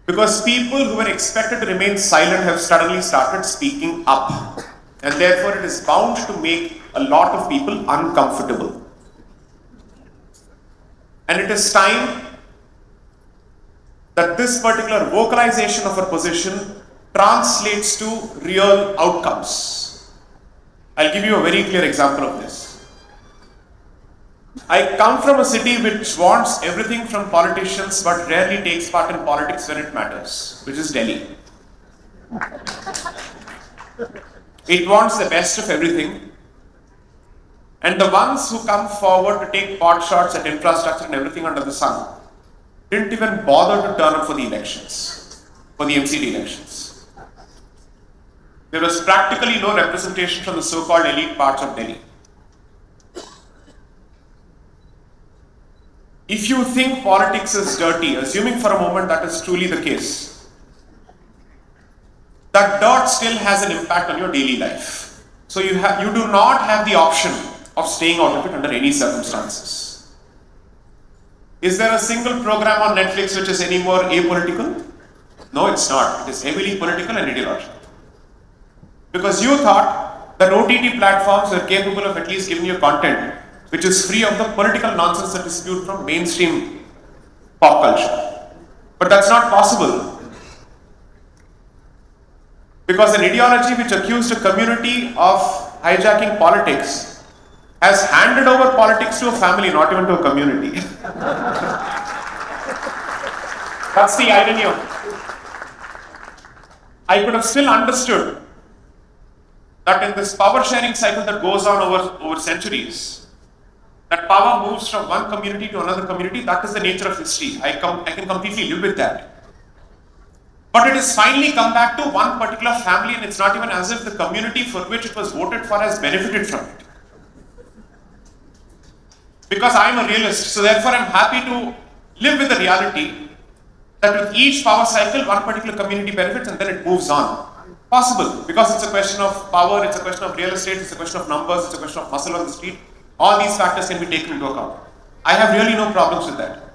Because people who were expected to remain silent have suddenly started speaking up. And therefore it is bound to make a lot of people uncomfortable. And it is time that this particular vocalization of our position translates to real outcomes. I'll give you a very clear example of this. I come from a city which wants everything from politicians but rarely takes part in politics when it matters, which is Delhi. It wants the best of everything, and the ones who come forward to take pot shots at infrastructure and everything under the sun didn't even bother to turn up for the elections, for the MCD elections. There was practically no representation from the so-called elite parts of Delhi. If you think politics is dirty, assuming for a moment that is truly the case, that dirt still has an impact on your daily life. So you do not have the option of staying out of it under any circumstances. Is there a single program on Netflix which is any more apolitical? No, it's not. It is heavily political and ideological. Because you thought that OTT platforms were capable of at least giving you content which is free of the political nonsense that is spewed from mainstream pop culture. But that's not possible. Because an ideology which accused a community of hijacking politics has handed over politics to a family, not even to a community. That's the irony of it. I could have still understood that in this power sharing cycle that goes on over centuries, that power moves from one community to another community. That is the nature of history. I can completely live with that. But it has finally come back to one particular family, and it's not even as if the community for which it was voted for has benefited from it. Because I am a realist, so therefore I am happy to live with the reality that with each power cycle, one particular community benefits and then it moves on. Possible, because it's a question of power, it's a question of real estate, it's a question of numbers, it's a question of muscle on the street. All these factors can be taken into account. I have really no problems with that.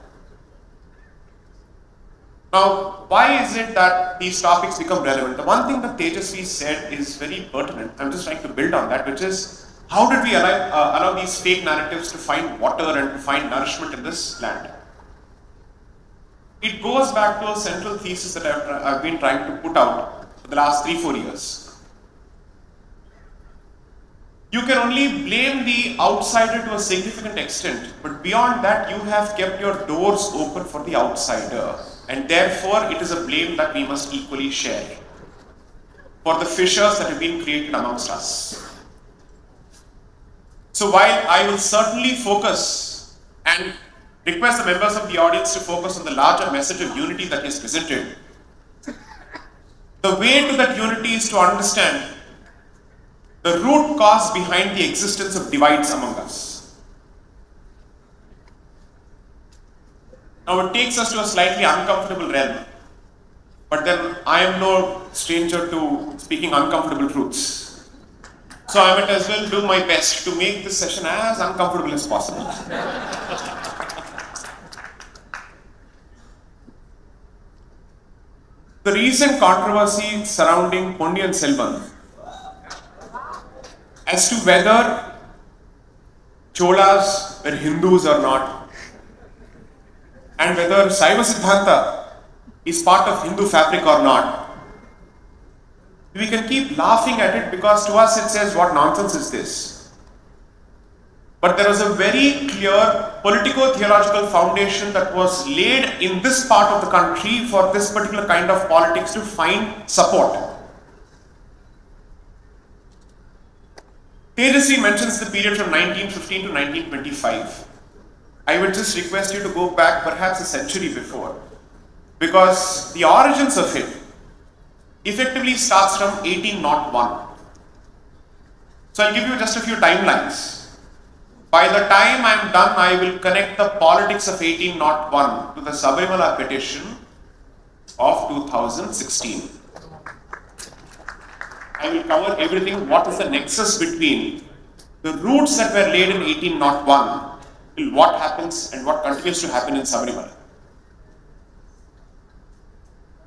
Now, why is it that these topics become relevant? The one thing that Tejasvi said is very pertinent. I'm just trying to build on that, which is, how did we allow these fake narratives to find water and to find nourishment in this land? It goes back to a central thesis that I've been trying to put out for the last 3-4 years. You can only blame the outsider to a significant extent, but beyond that, you have kept your doors open for the outsider, and therefore it is a blame that we must equally share for the fissures that have been created amongst us. So while I will certainly focus and request the members of the audience to focus on the larger message of unity that is presented, the way to that unity is to understand the root cause behind the existence of divides among us. Now it takes us to a slightly uncomfortable realm, but then I am no stranger to speaking uncomfortable truths. So I might as well do my best to make this session as uncomfortable as possible. The recent controversy surrounding Ponniyin Selvan as to whether Cholas were Hindus or not, and whether Saiva Siddhanta is part of Hindu fabric or not, we can keep laughing at it because to us it says, what nonsense is this? But there was a very clear politico-theological foundation that was laid in this part of the country for this particular kind of politics to find support. Tejasvi mentions the period from 1915 to 1925. I would just request you to go back perhaps a century before, because the origins of it effectively starts from 1801. So I'll give you just a few timelines. By the time I am done, I will connect the politics of 1801 to the Sabarimala petition of 2016. I will cover everything. What is the nexus between the roots that were laid in 1801 till what happens and what continues to happen in Sabarimala.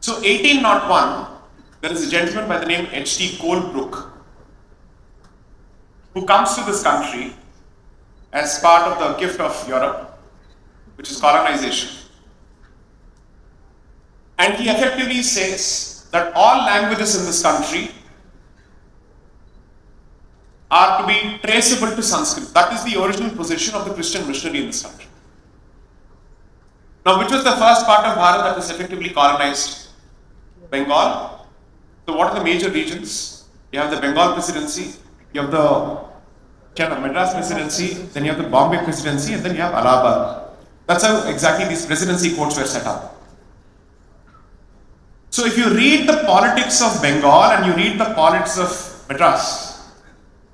So 1801, there is a gentleman by the name H.T. Colebrook who comes to this country as part of the gift of Europe, which is colonization. And he effectively says that all languages in this country are to be traceable to Sanskrit. That is the original position of the Christian missionary in this country. Now, which was the first part of Bharat that was effectively colonized? Bengal. So what are the major regions? You have the Bengal Presidency, you have the Madras Presidency, then you have the Bombay Presidency, and then you have Allahabad. That's how exactly these presidency courts were set up. So if you read the politics of Bengal and you read the politics of Madras,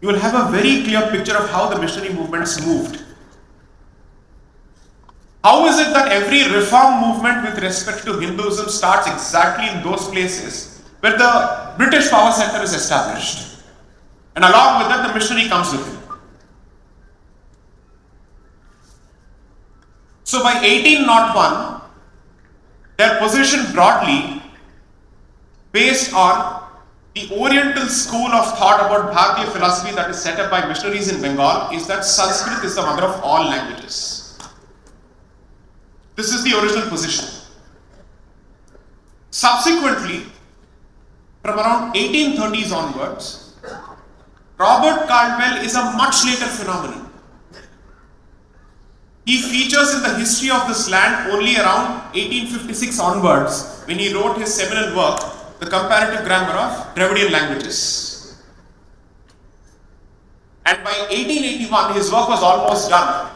you will have a very clear picture of how the missionary movements moved. How is it that every reform movement with respect to Hinduism starts exactly in those places where the British power center is established? And along with that, the missionary comes with him. So by 1801, their position broadly based on the Oriental school of thought about Bharatiya philosophy that is set up by missionaries in Bengal is that Sanskrit is the mother of all languages. This is the original position. Subsequently, from around 1830s onwards, Robert Caldwell is a much later phenomenon. He features in the history of this land only around 1856 onwards when he wrote his seminal work, The Comparative Grammar of Dravidian Languages. And by 1881, his work was almost done,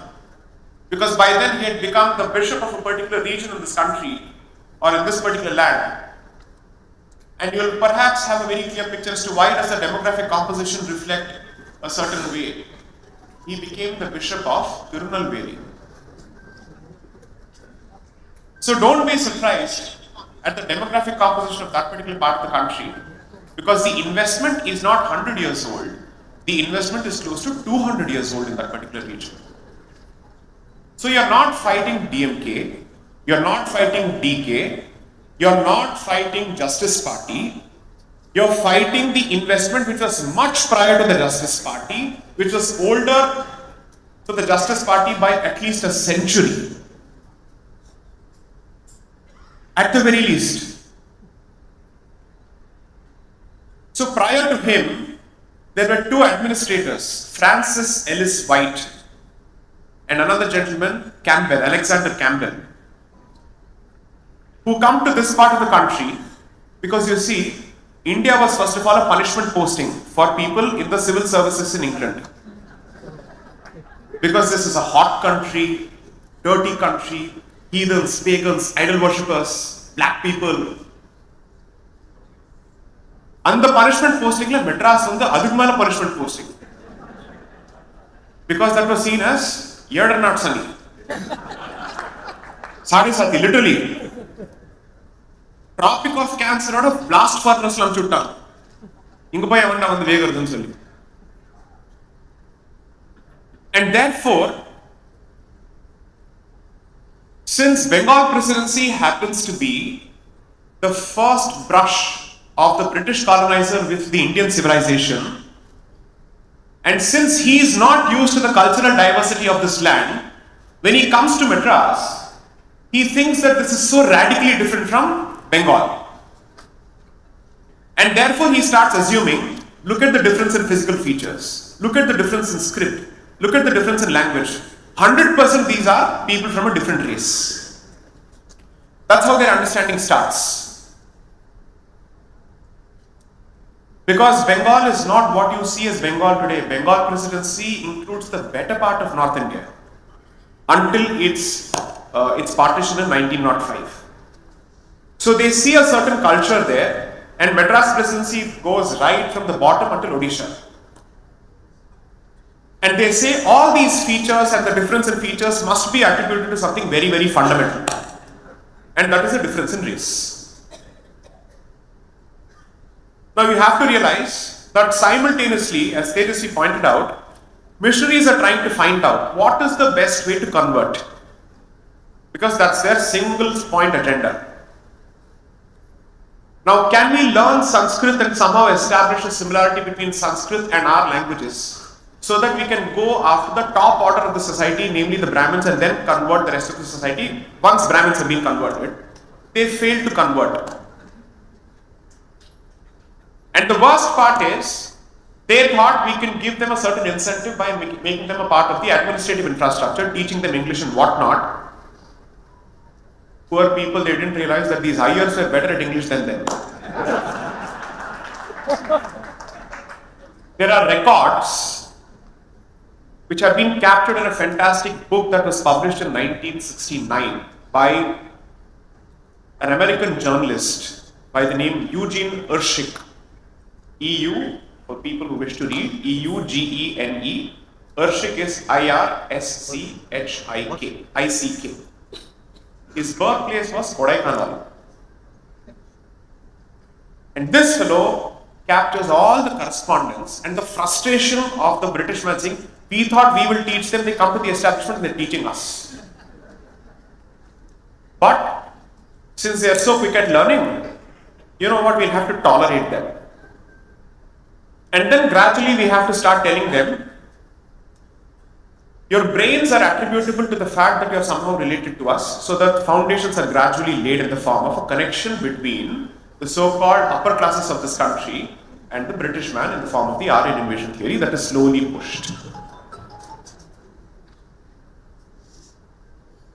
because by then he had become the bishop of a particular region in this country or in this particular land. And you will perhaps have a very clear picture as to why does the demographic composition reflect a certain way. He became the bishop of Tirunelveli. So don't be surprised at the demographic composition of that particular part of the country, because the investment is not 100 years old. The investment is close to 200 years old in that particular region. So you're not fighting DMK, you're not fighting DK, you're not fighting Justice Party, you're fighting the investment which was much prior to the Justice Party, which was older to the Justice Party by at least a century. At the very least. So prior to him, there were two administrators, Francis Ellis White and another gentleman, Campbell, Alexander Campbell, who come to this part of the country because you see, India was first of all a punishment posting for people in the civil services in England. Because this is a hot country, dirty country, heathens, pagans, idol worshippers, black people. And the punishment posting, Madras on the Adhigmala punishment posting. Because that was seen as Yard and not sunny. Sadi Sati, literally. Tropic of Cancer out of blast furnace lam chutta. Inga poi avanda vandu vegarudhu solli. And therefore, since Bengal Presidency happens to be the first brush of the British colonizer with the Indian civilization, and since he is not used to the cultural diversity of this land, when he comes to Madras, he thinks that this is so radically different from Bengal. And therefore he starts assuming, look at the difference in physical features, look at the difference in script, look at the difference in language. 100% these are people from a different race. That's how their understanding starts. Because Bengal is not what you see as Bengal today. Bengal Presidency includes the better part of North India until its partition in 1905. So they see a certain culture there, and Madras Presidency goes right from the bottom until Odisha. And they say all these features and the difference in features must be attributed to something very, very fundamental. And that is a difference in race. Now you have to realize that simultaneously, as Tejasvi pointed out, missionaries are trying to find out what is the best way to convert. Because that's their single point agenda. Now, can we learn Sanskrit and somehow establish a similarity between Sanskrit and our languages so that we can go after the top order of the society, namely the Brahmins, and then convert the rest of the society? Once Brahmins have been converted, they failed to convert. And the worst part is, they thought we can give them a certain incentive by making them a part of the administrative infrastructure, teaching them English and whatnot. Poor people, they didn't realize that these Aryans were better at English than them. There are records which have been captured in a fantastic book that was published in 1969 by an American journalist by the name Eugene Urshik. EU, for people who wish to read, Eugene. Urshik is IRSCHIK. His birthplace was Kodaikanal. And this fellow captures all the correspondence and the frustration of the British man saying, we thought we will teach them, they come to the establishment and they're teaching us. But since they are so quick at learning, you know what, we'll have to tolerate them. And then gradually we have to start telling them, your brains are attributable to the fact that you are somehow related to us, so that foundations are gradually laid in the form of a connection between the so-called upper classes of this country and the British man in the form of the Aryan invasion theory that is slowly pushed.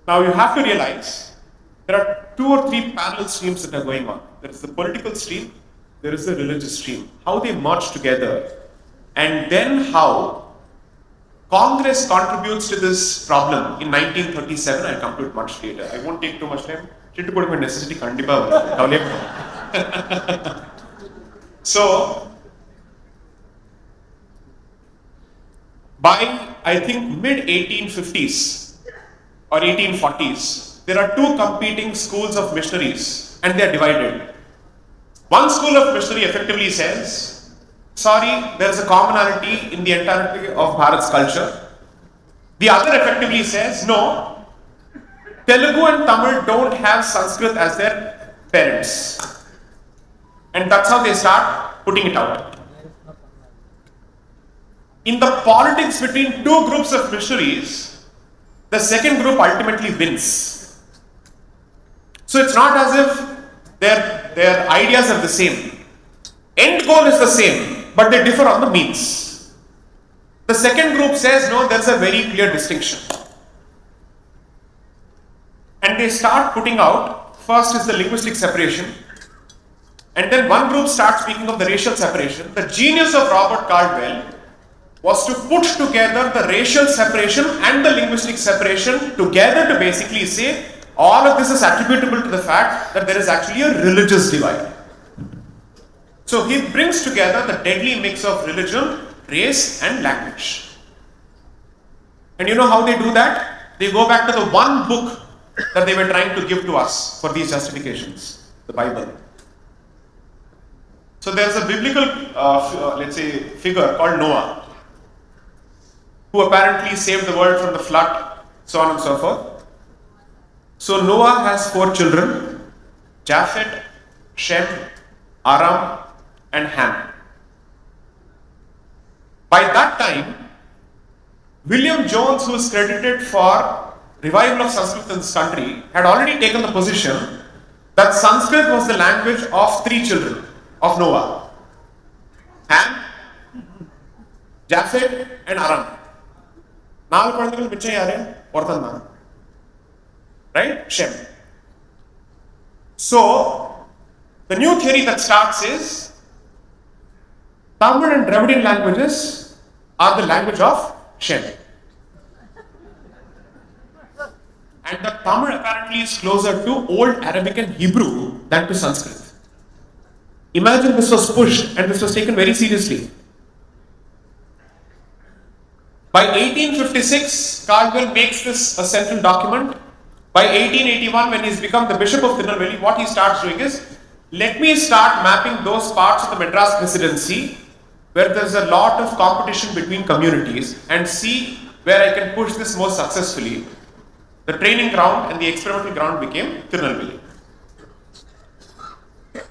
Now you have to realize there are 2 or 3 parallel streams that are going on. There is the political stream, there is the religious stream. How they merge together, and then how Congress contributes to this problem in 1937. I'll come to it much later. I won't take too much time. Necessity So, by I think mid 1850s or 1840s, there are 2 competing schools of missionaries and they are divided. One school of missionary effectively says, sorry, there is a commonality in the entirety of Bharat's culture. The other effectively says, no, Telugu and Tamil don't have Sanskrit as their parents. And that's how they start putting it out. In the politics between 2 groups of missionaries, the second group ultimately wins. So it's not as if their ideas are the same. End goal is the same, but they differ on the means. The second group says, no, there's a very clear distinction. And they start putting out, first is the linguistic separation, and then one group starts speaking of the racial separation. The genius of Robert Caldwell was to put together the racial separation and the linguistic separation together to basically say, all of this is attributable to the fact that there is actually a religious divide. So he brings together the deadly mix of religion, race and language. And you know how they do that? They go back to the one book that they were trying to give to us for these justifications, the Bible. So there's a biblical, let's say, figure called Noah, who apparently saved the world from the flood, so on and so forth. So Noah has 4 children, Japheth, Shem, Aram and Ham. By that time, William Jones, who is credited for revival of Sanskrit in this country, had already taken the position that Sanskrit was the language of 3 children of Noah: Ham, Japheth and Aram. Right? Shem. So, the new theory that starts is Tamil and Dravidian languages are the language of Shem. And the Tamil apparently is closer to Old Arabic and Hebrew than to Sanskrit. Imagine this was pushed and this was taken very seriously. By 1856, Caldwell makes this a central document. By 1881, when he's become the Bishop of Tirunelveli, what he starts doing is, let me start mapping those parts of the Madras Presidency where there's a lot of competition between communities and see where I can push this more successfully. The training ground and the experimental ground became Tirunelveli.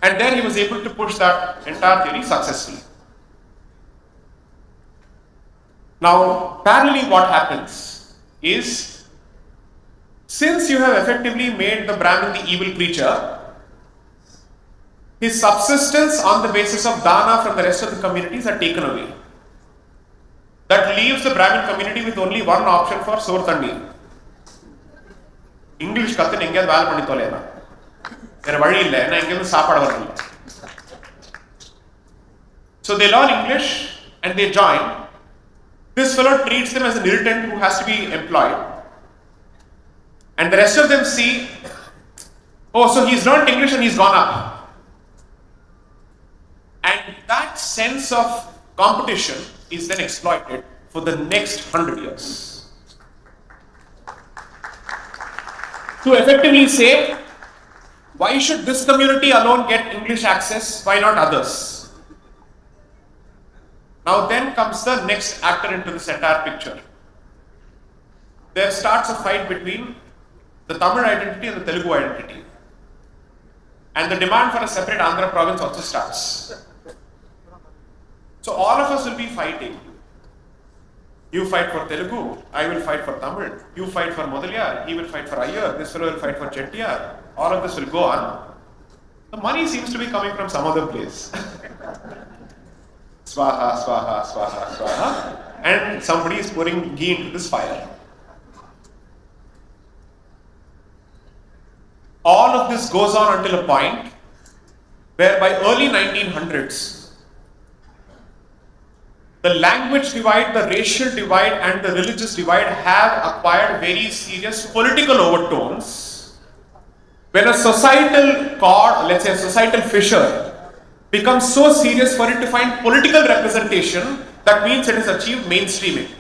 And then he was able to push that entire theory successfully. Now, parallelly what happens is, since you have effectively made the Brahmin the evil creature, his subsistence on the basis of dana from the rest of the communities are taken away. That leaves the Brahmin community with only one option for sore thanni. English kattu enga vel panni tholena. Vera vazhi illa, enna inga saapadu varilla. So they learn English and they join. This fellow treats them as an irritant who has to be employed. And the rest of them see, oh, so he's learned English and he's gone up. And that sense of competition is then exploited for the next 100 years. To effectively say, why should this community alone get English access? Why not others? Now then comes the next actor into this entire picture. There starts a fight between the Tamil identity and the Telugu identity. And the demand for a separate Andhra province also starts. So all of us will be fighting. You fight for Telugu, I will fight for Tamil. You fight for Modaliyar, he will fight for Iyer, this fellow will fight for Chettiar. All of this will go on. The money seems to be coming from some other place. Swaha, swaha, swaha, swaha. And somebody is pouring ghee into this fire. All of this goes on until a point where by early 1900s, the language divide, the racial divide and the religious divide have acquired very serious political overtones. When a societal cord, let's say a societal fissure, becomes so serious for it to find political representation, that means it has achieved mainstreaming.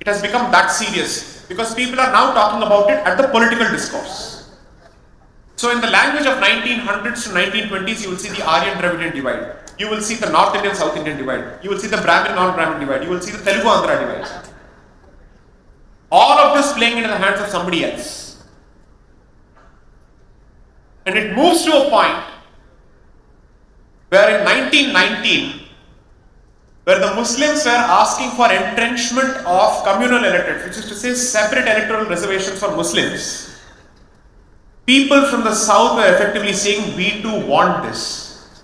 It has become that serious because people are now talking about it at the political discourse. So in the language of 1900s to 1920s, you will see the Aryan Dravidian divide. You will see the North Indian, South Indian divide. You will see the Brahmin, non-Brahmin divide. You will see the Telugu Andhra divide. All of this playing into the hands of somebody else. And it moves to a point where in 1919, where the Muslims were asking for entrenchment of communal electorates, which is to say separate electoral reservations for Muslims, people from the south were effectively saying, we too want this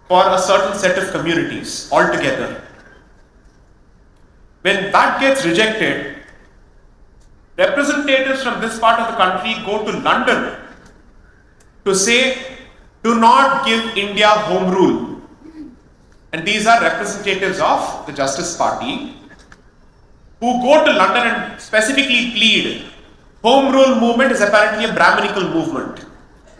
for a certain set of communities altogether. When that gets rejected, representatives from this part of the country go to London to say, do not give India home rule. And these are representatives of the Justice Party who go to London and specifically plead, home rule movement is apparently a Brahminical movement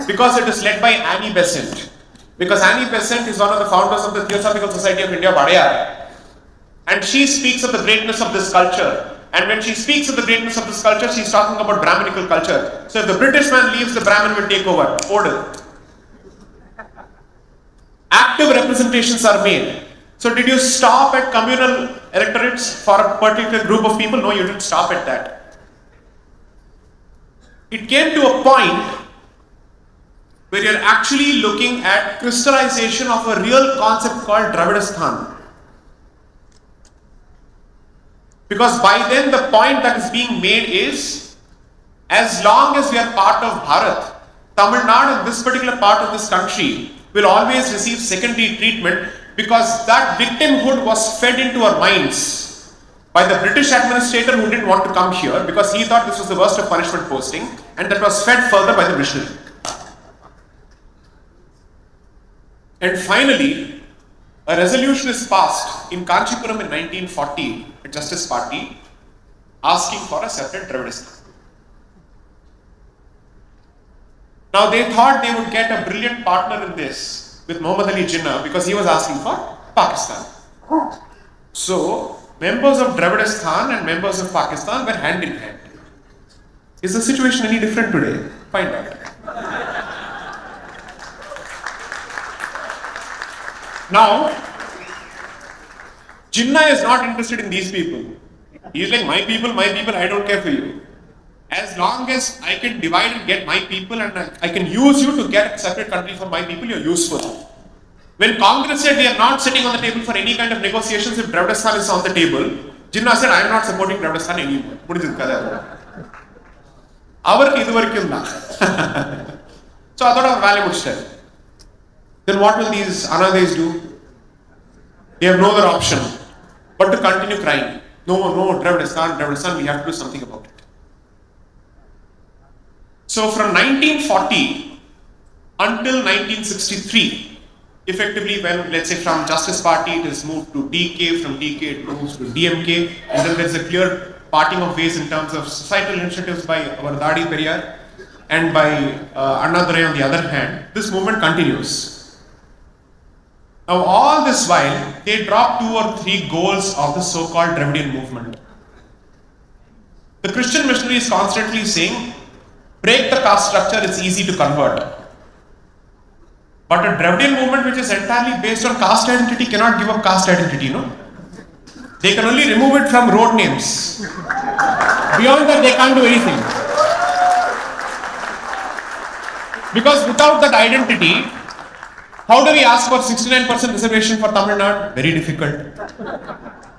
because it is led by Annie Besant. Because Annie Besant is one of the founders of the Theosophical Society of India, Vadayar. And she speaks of the greatness of this culture. And when she speaks of the greatness of this culture, she is talking about Brahminical culture. So if the British man leaves, the Brahmin will take over. Order. Active representations are made. So did you stop at communal electorates for a particular group of people? No, you didn't stop at that. It came to a point where you're actually looking at crystallization of a real concept called Dravidistan. Because by then the point that is being made is, as long as we are part of Bharat, Tamil Nadu and this particular part of this country will always receive secondary treatment because that victimhood was fed into our minds by the British administrator who didn't want to come here because he thought this was the worst of punishment posting, and that was fed further by the missionary. And finally, a resolution is passed in Kanchipuram in 1940, the Justice Party, asking for a separate Dravidistan. Now they thought they would get a brilliant partner in this with Muhammad Ali Jinnah because he was asking for Pakistan. So members of Dravidistan and members of Pakistan were hand in hand. Is the situation any different today? Find out. Now, Jinnah is not interested in these people. He is like, my people, I don't care for you. As long as I can divide and get my people and I can use you to get a separate country for my people, you're useful. When Congress said we are not sitting on the table for any kind of negotiations if Dravidistan is on the table, Jinnah said I am not supporting Dravidistan anymore. So I thought of value step. Then what will these Anades do? They have no other option but to continue crying. No, Dravidistan, we have to do something about it. So from 1940 until 1963, effectively when, let's say, from Justice Party it is moved to DK, from DK it moves to DMK, and then there's a clear parting of ways in terms of societal initiatives by our Dadi Periyar and by Annadurai on the other hand. This movement continues. Now all this while, they drop 2 or 3 goals of the so-called Dravidian movement. The Christian missionary is constantly saying, break the caste structure, it's easy to convert. But a Dravidian movement which is entirely based on caste identity cannot give up caste identity, no? They can only remove it from road names. Beyond that, they can't do anything. Because without that identity, how do we ask for 69% reservation for Tamil Nadu? Very difficult.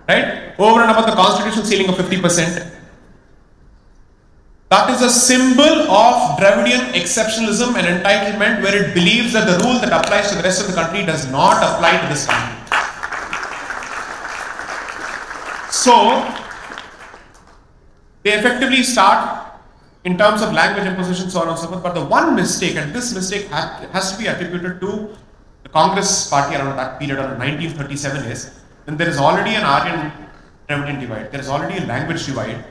Right? Over and above the constitutional ceiling of 50%. That is a symbol of Dravidian exceptionalism and entitlement, where it believes that the rule that applies to the rest of the country does not apply to this country. So, they effectively start in terms of language imposition, so on and so forth. But the one mistake, and this mistake has to be attributed to the Congress party around that period, around 1937, is when there is already an Aryan Dravidian divide, there is already a language divide.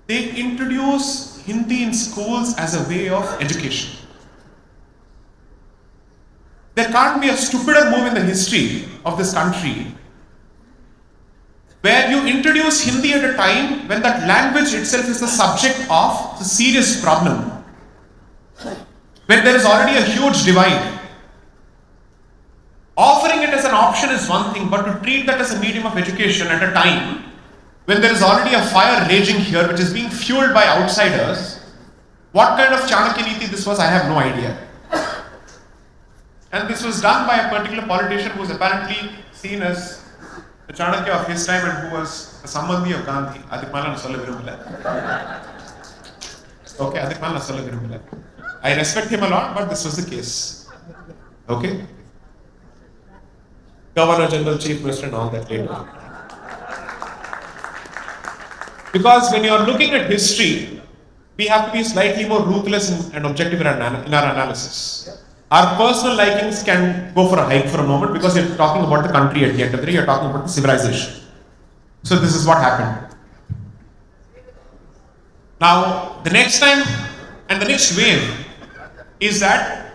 They introduce Hindi in schools as a way of education. There can't be a stupider move in the history of this country where you introduce Hindi at a time when that language itself is the subject of a serious problem. When there is already a huge divide. Offering it as an option is one thing, but to treat that as a medium of education at a time when there is already a fire raging here which is being fueled by outsiders, what kind of Chanakya Niti this was, I have no idea. And this was done by a particular politician who was apparently seen as the Chanakya of his time and who was a Sambandhi of Gandhi. Okay, I respect him a lot, but this was the case. Okay? Governor General, Chief Minister and all that later. Because when you are looking at history, we have to be slightly more ruthless and objective in our analysis. Our personal likings can go for a hike for a moment because you're talking about the country at the end of the day, you're talking about the civilization. So this is what happened. Now, the next time and the next wave is that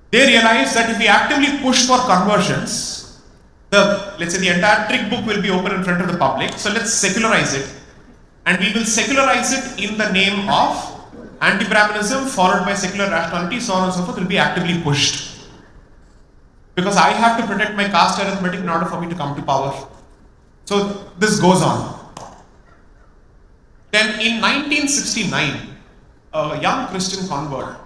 they realize that if we actively push for conversions, let's say the entire trick book will be open in front of the public. So let's secularize it. And we will secularize it in the name of anti-Brahmanism followed by secular rationality, so on and so forth will be actively pushed. Because I have to protect my caste arithmetic in order for me to come to power. So this goes on. Then in 1969, a young Christian convert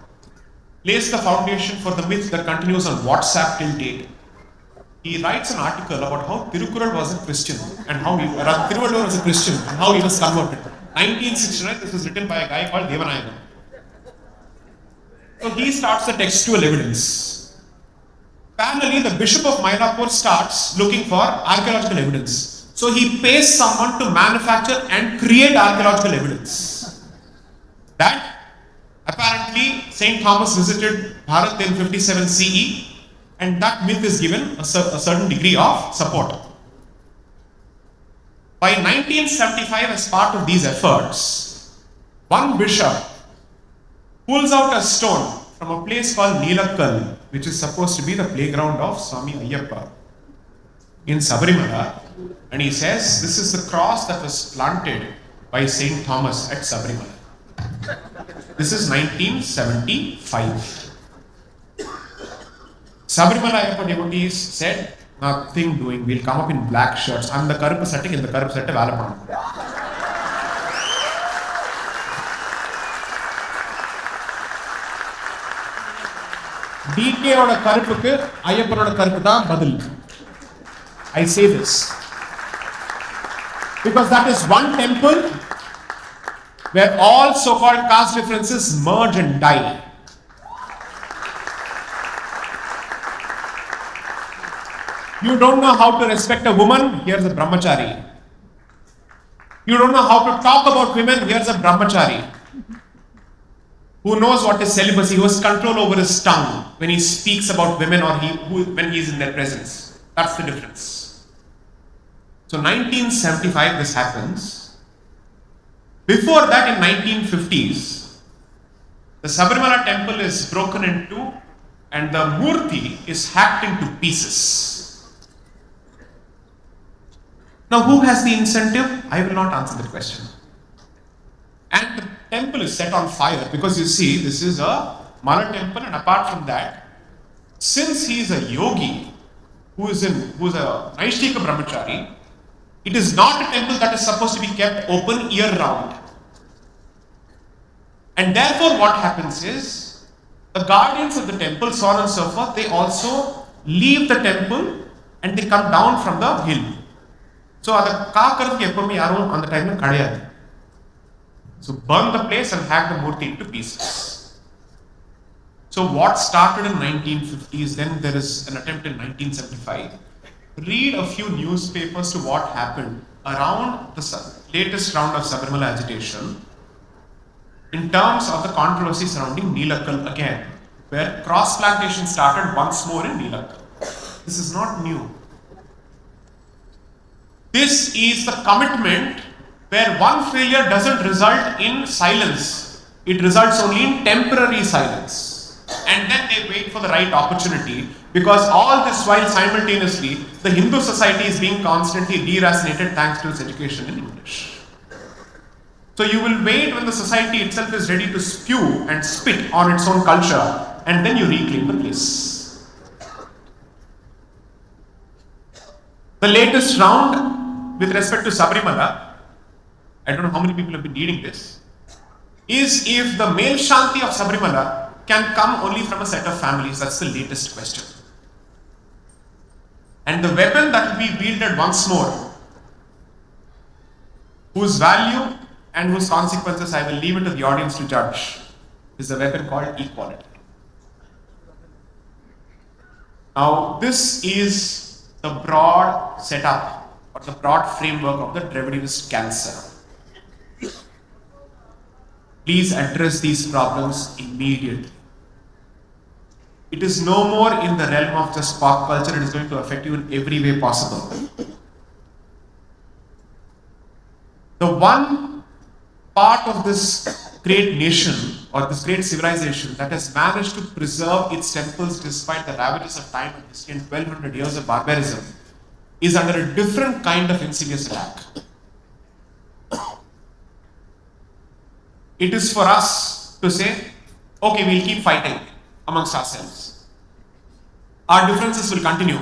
lays the foundation for the myth that continues on WhatsApp till date. He writes an article about how Tirukural was a Christian and how Tiruvalur was a Christian and how he was converted. 1969, this was written by a guy called Devanayagan. So he starts the textual evidence. Parallelly, the Bishop of Mylapore starts looking for archaeological evidence. So he pays someone to manufacture and create archaeological evidence. That apparently St. Thomas visited Bharat in 57 CE. And that myth is given a certain degree of support. By 1975, as part of these efforts, one bishop pulls out a stone from a place called Neelakkal, which is supposed to be the playground of Swami Ayyappa in Sabarimala, and he says, this is the cross that was planted by St. Thomas at Sabarimala. This is 1975. Sabarimala Ayyappa devotees said, nothing doing, we'll come up in black shirts. I'm the Karupu setting in the Karupu sette Valapanam. DKயோட கருப்புக்கு ஐயப்பனோட கருப்பு தான் பதில். I say this because that is one temple where all so-called caste differences merge and die. You don't know how to respect a woman, here's a brahmachari. You don't know how to talk about women, here's a brahmachari who knows what is celibacy, who has control over his tongue when he speaks about women or when he is in their presence. That's the difference. So 1975 this happens. Before that, in 1950s, the Sabarimala temple is broken into and the murti is hacked into pieces. Now, who has the incentive? I will not answer that question. And the temple is set on fire because you see, this is a Mala temple, and apart from that, since he is a yogi who is a Naishtika brahmachari, it is not a temple that is supposed to be kept open year round. And therefore, what happens is, the guardians of the temple, so on and so forth, they also leave the temple and they come down from the hill. So, the kaakaradhukku eppovume yarum on the time kadiyadu. So, burn the place and hack the murti into pieces. So, what started in 1950s, then there is an attempt in 1975. Read a few newspapers to what happened around the latest round of Sabarimala agitation in terms of the controversy surrounding Neelakkal again, where cross-plantation started once more in Neelakkal. This is not new. This is the commitment where one failure doesn't result in silence. It results only in temporary silence. And then they wait for the right opportunity, because all this while simultaneously, the Hindu society is being constantly deracinated thanks to its education in English. So you will wait when the society itself is ready to spew and spit on its own culture, and then you reclaim the place. The latest round with respect to Sabarimala, I don't know how many people have been reading this, is if the male Shanti of Sabarimala can come only from a set of families. That's the latest question. And the weapon that will be wielded once more, whose value and whose consequences I will leave it to the audience to judge, is the weapon called equality. Now, this is the broad setup or the broad framework of the Dravidianist cancer. Please address these problems immediately. It is no more in the realm of just pop culture, it is going to affect you in every way possible. The one part of this great nation or this great civilization that has managed to preserve its temples despite the ravages of time and history and 1200 years of barbarism is under a different kind of insidious attack. It is for us to say, okay, we'll keep fighting amongst ourselves. Our differences will continue,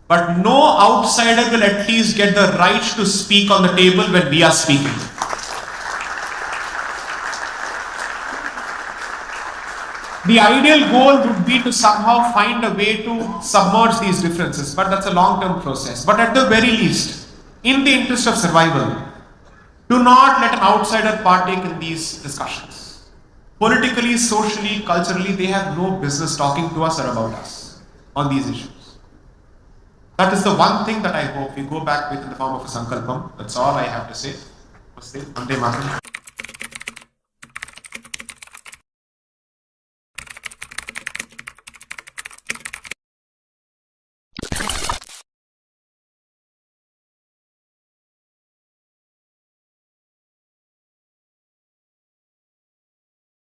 but no outsider will at least get the right to speak on the table when we are speaking. The ideal goal would be to somehow find a way to submerge these differences, but that's a long-term process. But at the very least, in the interest of survival, do not let an outsider partake in these discussions. Politically, socially, culturally, they have no business talking to us or about us on these issues. That is the one thing that I hope we go back with in the form of a sankalpam. That's all I have to say. Namaste. Vande Mataram.